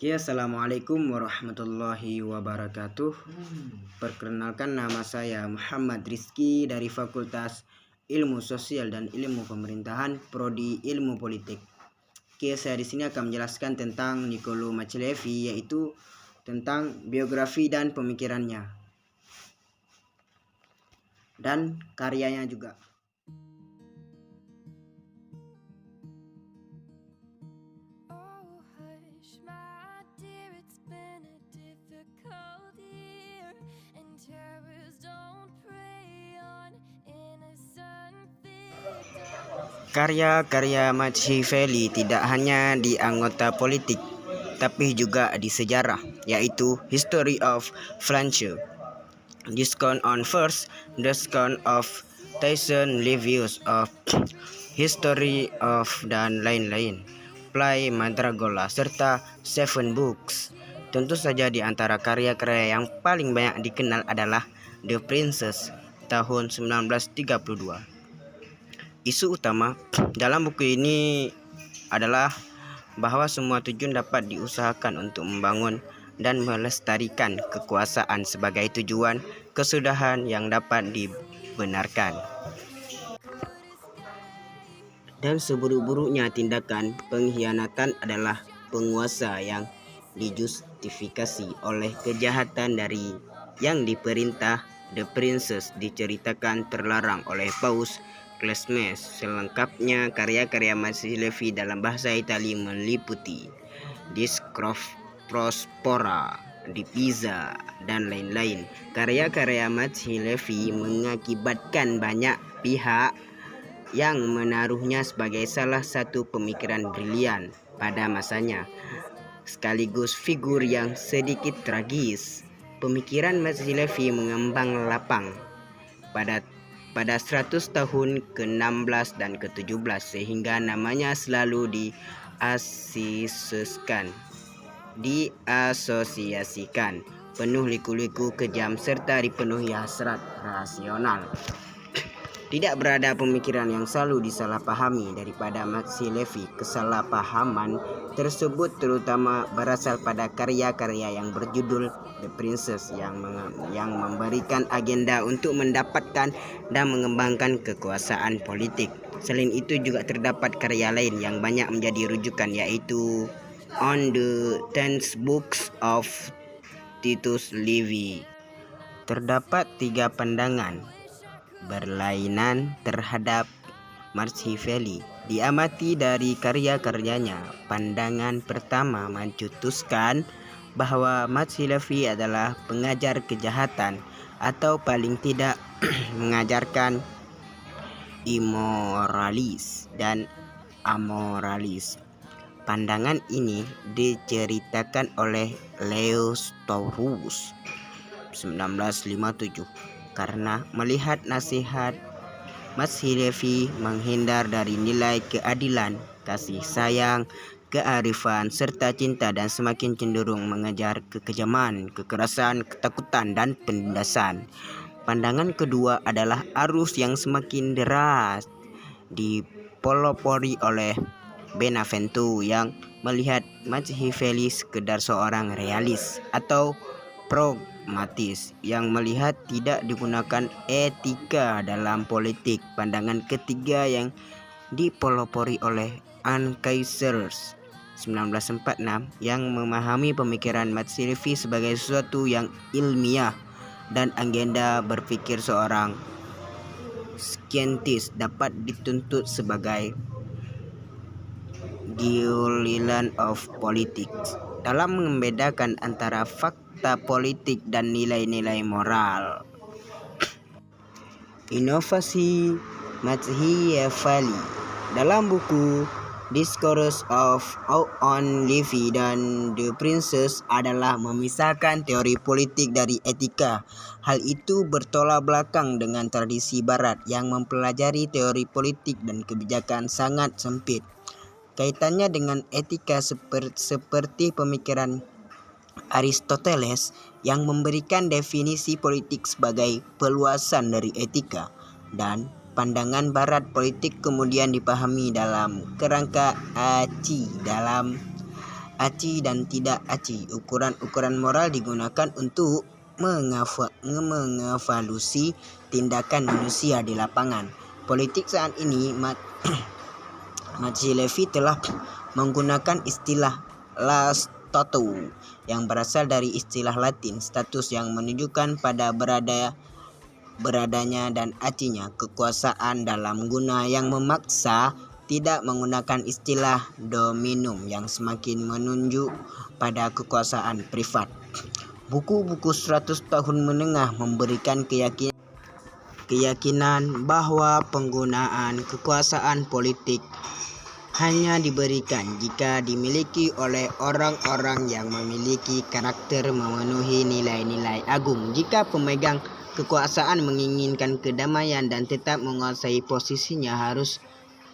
Oke, assalamualaikum warahmatullahi wabarakatuh. Perkenalkan, nama saya Muhammad Rizky dari Fakultas Ilmu Sosial dan Ilmu Pemerintahan, Prodi Ilmu Politik. Oke, saya di sini akan menjelaskan tentang Niccolò Machiavelli, yaitu tentang biografi dan pemikirannya dan karyanya juga. Karya-karya Machiavelli tidak hanya di anggota politik, tapi juga di sejarah, yaitu History of France, Discount on First, Discount of Tyson Livius of History of, dan lain-lain, Play Mandragola, serta Seven Books. Tentu saja di antara karya-karya yang paling banyak dikenal adalah The Princess tahun 1932. Isu utama dalam buku ini adalah bahwa semua tujuan dapat diusahakan untuk membangun dan melestarikan kekuasaan sebagai tujuan kesudahan yang dapat dibenarkan. Dan seburuk-buruknya tindakan pengkhianatan adalah penguasa yang dijustifikasi oleh kejahatan dari yang diperintah. The Princess diceritakan terlarang oleh Paus Clemens. Selengkapnya, karya-karya Machiavelli dalam bahasa Italia meliputi Prospera, di Pisa, dan lain-lain. Karya-karya Machiavelli mengakibatkan banyak pihak yang menaruhnya sebagai salah satu pemikiran brilian pada masanya, sekaligus figur yang sedikit tragis. Pemikiran Machiavelli mengembang lapang pada 100 tahun ke-16 dan ke-17 sehingga namanya selalu diasosiasikan penuh liku-liku kejam serta dipenuhi hasrat rasional. Tidak berada pemikiran yang selalu disalahpahami daripada Machiavelli. Kesalahpahaman tersebut terutama berasal pada karya-karya yang berjudul The Princess yang memberikan agenda untuk mendapatkan dan mengembangkan kekuasaan politik. Selain itu juga terdapat karya lain yang banyak menjadi rujukan, yaitu On the 10 Books of Titus Livy. Terdapat 3 pandangan berlainan terhadap Machiavelli diamati dari karya-karyanya. Pandangan pertama mencetuskan bahwa Machiavelli adalah pengajar kejahatan atau paling tidak mengajarkan immoralis dan amoralis. Pandangan ini diceritakan oleh Leo Taurus 1957 karena melihat nasihat Machiavelli menghindar dari nilai keadilan, kasih sayang, kearifan, serta cinta, dan semakin cenderung mengejar kekejaman, kekerasan, ketakutan, dan penindasan. Pandangan kedua adalah arus yang semakin deras dipelopori oleh Benvenuto yang melihat Machiavelli sekedar seorang realis atau pragmatis yang melihat tidak digunakan etika dalam politik. Pandangan ketiga yang dipelopori oleh Anne Kaiser 1946 yang memahami pemikiran Machiavelli sebagai sesuatu yang ilmiah dan agenda berpikir seorang saintis dapat dituntut sebagai guideline of politics dalam membedakan antara fakta politik dan nilai-nilai moral. Inovasi Machiavelli dalam buku Discourse on Livy dan The Princess adalah memisahkan teori politik dari etika. Hal itu bertolak belakang dengan tradisi Barat yang mempelajari teori politik dan kebijakan sangat sempit. Kaitannya dengan etika seperti pemikiran Aristoteles yang memberikan definisi politik sebagai peluasan dari etika, dan pandangan Barat politik kemudian dipahami dalam kerangka ACI dalam aci dan tidak aci. Ukuran-ukuran moral digunakan untuk mengevaluasi tindakan manusia di lapangan. Politik saat ini, Machiavelli telah menggunakan istilah status yang berasal dari istilah Latin status yang menunjukkan pada beradanya dan acinya kekuasaan dalam guna yang memaksa, tidak menggunakan istilah dominum yang semakin menunjuk pada kekuasaan privat. Buku-buku 100 tahun menengah memberikan keyakinan bahwa penggunaan kekuasaan politik hanya diberikan jika dimiliki oleh orang-orang yang memiliki karakter memenuhi nilai-nilai agung. Jika pemegang kekuasaan menginginkan kedamaian dan tetap menguasai posisinya, harus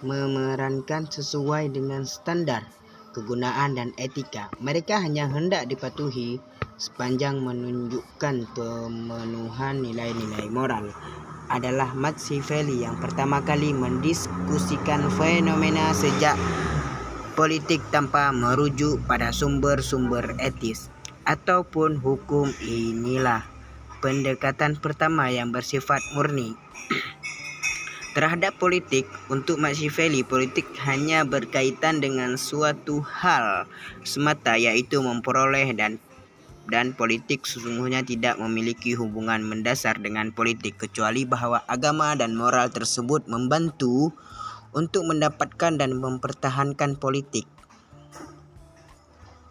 memerankan sesuai dengan standar kegunaan dan etika. Mereka hanya hendak dipatuhi sepanjang menunjukkan pemenuhan nilai-nilai moral. Adalah Machiavelli yang pertama kali mendiskusikan fenomena sejak politik tanpa merujuk pada sumber-sumber etis ataupun hukum. Inilah pendekatan pertama yang bersifat murni terhadap politik. Untuk Machiavelli, politik hanya berkaitan dengan suatu hal semata, yaitu memperoleh, dan politik sesungguhnya tidak memiliki hubungan mendasar dengan politik, kecuali bahwa agama dan moral tersebut membantu untuk mendapatkan dan mempertahankan politik.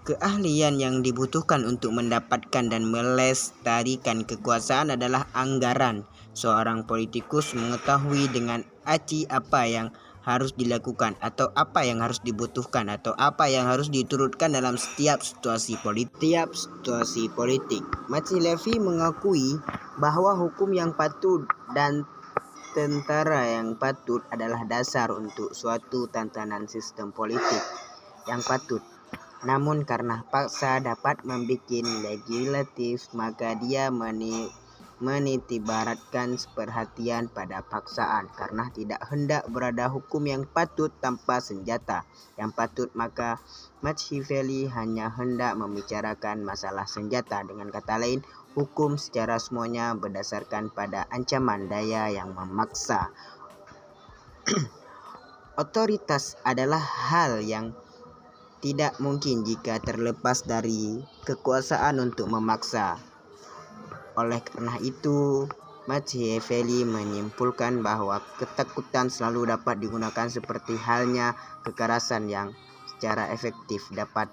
Keahlian yang dibutuhkan untuk mendapatkan dan melestarikan kekuasaan adalah anggaran. Seorang politikus mengetahui dengan aci apa yang harus dilakukan, atau apa yang harus dibutuhkan, atau apa yang harus diturutkan dalam setiap situasi politik. Machiavelli mengakui bahwa hukum yang patut dan tentara yang patut adalah dasar untuk suatu tatanan sistem politik yang patut. Namun karena paksa dapat membuat legislatif, maka dia menitibaratkan perhatian pada paksaan. Karena tidak hendak berada hukum yang patut tanpa senjata yang patut, maka Machiavelli hanya hendak membicarakan masalah senjata. Dengan kata lain, hukum secara semuanya berdasarkan pada ancaman daya yang memaksa. Otoritas adalah hal yang tidak mungkin jika terlepas dari kekuasaan untuk memaksa. Oleh karena itu, Machiavelli menyimpulkan bahwa ketakutan selalu dapat digunakan seperti halnya kekerasan yang secara efektif dapat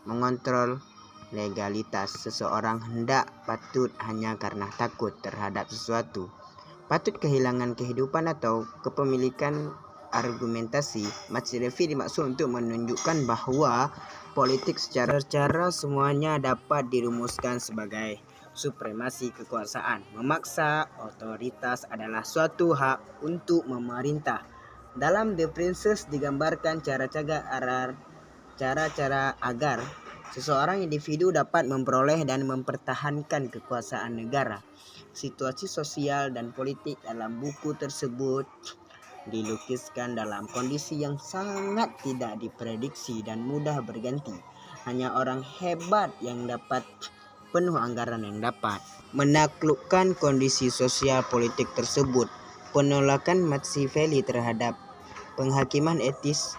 mengontrol legalitas. Seseorang hendak patut hanya karena takut terhadap sesuatu, patut kehilangan kehidupan atau kepemilikan. Argumentasi Machiavelli dimaksud untuk menunjukkan bahwa politik secara semuanya dapat dirumuskan sebagai supremasi kekuasaan. Memaksa otoritas adalah suatu hak untuk memerintah. Dalam The Princess digambarkan cara-cara agar seseorang individu dapat memperoleh dan mempertahankan kekuasaan negara. Situasi sosial dan politik dalam buku tersebut dilukiskan dalam kondisi yang sangat tidak diprediksi dan mudah berganti. Hanya orang hebat yang dapat penuh anggaran yang dapat menaklukkan kondisi sosial politik tersebut. Penolakan Machiavelli terhadap penghakiman etis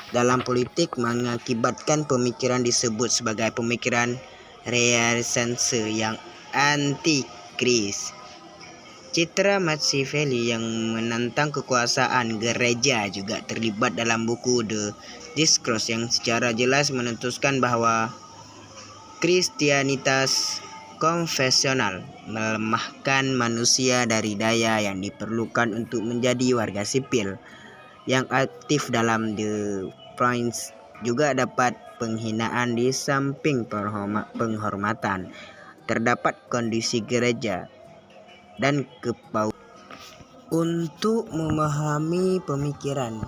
dalam politik mengakibatkan pemikiran disebut sebagai pemikiran Renaissance yang antikris. Citra Machiavelli yang menantang kekuasaan gereja juga terlibat dalam buku The Discourse yang secara jelas menuturkan bahwa Kristianitas konfesional melemahkan manusia dari daya yang diperlukan untuk menjadi warga sipil yang aktif. Dalam The Prince juga dapat penghinaan di samping penghormatan. Terdapat kondisi gereja dan kepauan. Untuk memahami pemikiran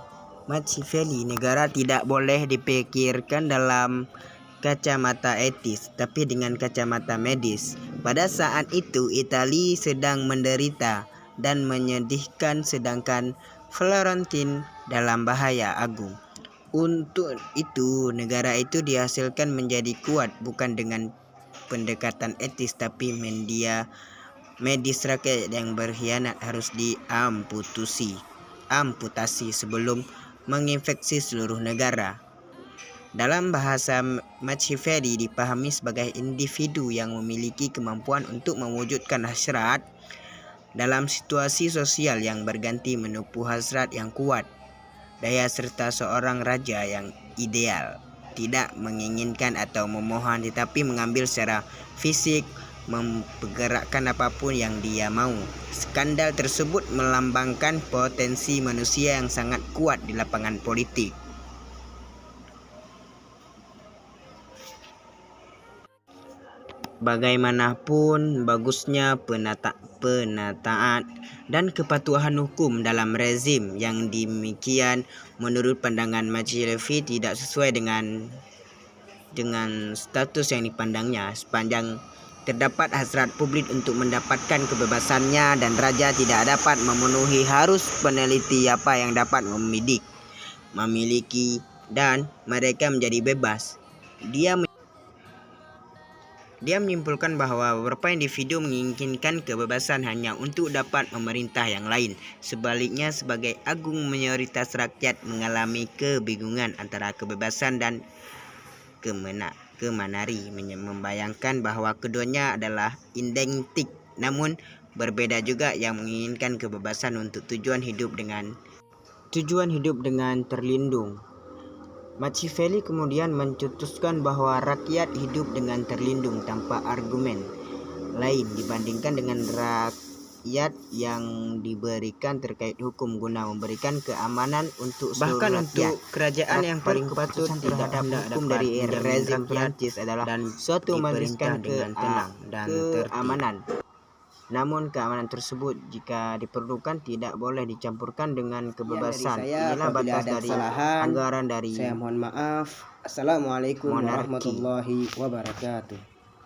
Machiavelli, negara tidak boleh dipikirkan dalam kacamata etis, tapi dengan kacamata medis. Pada saat itu, Italia sedang menderita dan menyedihkan, sedangkan Florentine dalam bahaya agung. Untuk itu, negara itu dihasilkan menjadi kuat bukan dengan pendekatan etis, tapi medis rakyat yang berkhianat harus amputasi sebelum menginfeksi seluruh negara. Dalam bahasa Machiavelli dipahami sebagai individu yang memiliki kemampuan untuk mewujudkan hasrat dalam situasi sosial yang berganti menupu hasrat yang kuat. Daya serta seorang raja yang ideal tidak menginginkan atau memohon, tetapi mengambil secara fisik, mempergerakkan apapun yang dia mau. Skandal tersebut melambangkan potensi manusia yang sangat kuat di lapangan politik. Bagaimanapun bagusnya penataan dan kepatuhan hukum dalam rezim yang demikian, menurut pandangan Machiavelli tidak sesuai dengan status yang dipandangnya. Sepanjang terdapat hasrat publik untuk mendapatkan kebebasannya dan raja tidak dapat memenuhi harus peneliti apa yang dapat memiliki dan mereka menjadi bebas. Dia menyimpulkan bahwa beberapa individu menginginkan kebebasan hanya untuk dapat memerintah yang lain. Sebaliknya, sebagai agung mayoritas rakyat mengalami kebingungan antara kebebasan dan kemenari, membayangkan bahwa keduanya adalah identik, namun berbeda juga, yang menginginkan kebebasan untuk tujuan hidup dengan terlindung. Machiavelli kemudian mencetuskan bahwa rakyat hidup dengan terlindung tanpa argumen lain dibandingkan dengan rakyat yang diberikan terkait hukum guna memberikan keamanan untuk seluruh rakyat. Untuk kerajaan yang paling patut terhadap hukum dari rezim Prancis adalah suatu meneruskan dengan tenang dan keamanan. Namun keamanan tersebut jika diperlukan tidak boleh dicampurkan dengan kebebasan. Inilah batas dari anggaran dari saya mohon maaf. Assalamualaikum warahmatullahi wabarakatuh.